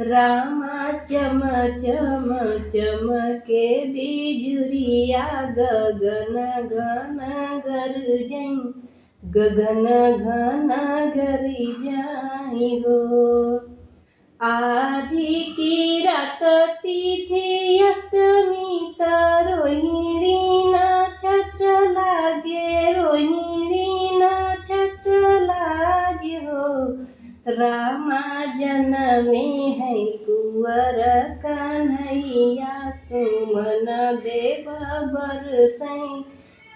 रामा चम चम चमके बिजुरिया गगन घन गरजै गगन घन गरजै हो। आधी की रात तिथि अष्टमी त रोहिणी नक्षत्र लागे रोहिणी नक्षत्र लागे हो। रामा जन्मे है कुंवर कन्हैया सुमन देव बरसै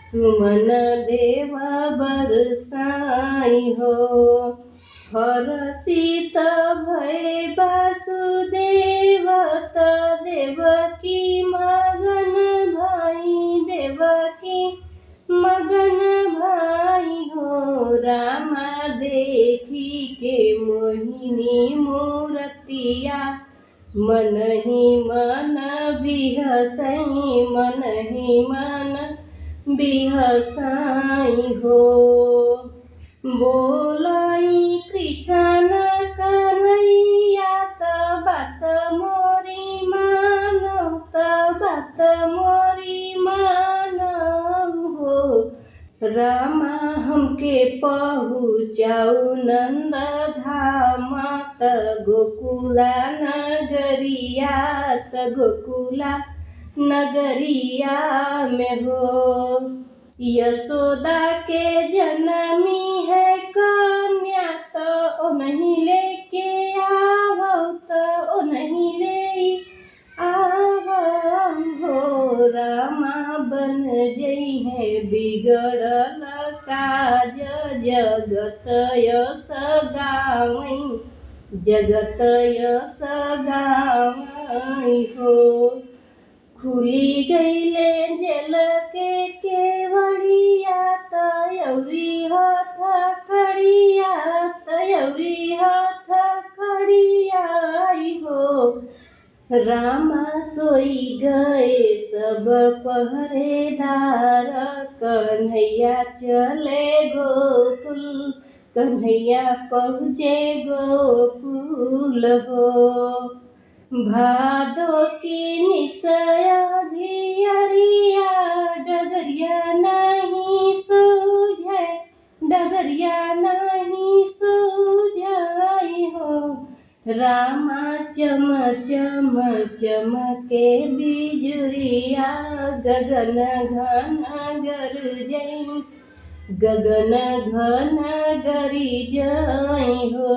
सुमन देव बरसै हो। हर्षित भय वासुदेव त देवकी मगन भाई देवकी मगन भाई हो। रामा देखी के मोहिनी मूर्तिया मन ही मन बिहसै मन ही मन बिहसै हो। बोलाई कृष्ण कन्हैया त बात मोरी मानौ त बात मोरी मानौ हो। रामा हमके पहुँचाऊ नंद धाम त गोकुला नगरिया त गोकुला नगरिया में हो। यशोदा के जनमी है कन्या तो ओ नहीं लेके आवो तो ओ नहीं ले आवो हो। रामा बन जई है बिगड़ल काज जगत यश गावै जगत यश गावै हो। खुली गईले जेल के केवड़िया तयौरी हथ खड़िया तयौरी हथ खड़ियाई हो। रामा सोई गए सब पहरेदार कन्हैया चले गोकुल कन्हैया पहुँचे गोकुल हो। भादो की निशया धियरिया डगरिया नहीं सूझे डगरिया नहीं सूझाई हो। रामा चम चम चमके बिजुरिया गगन घन गरजै गगन घन गरजै हो।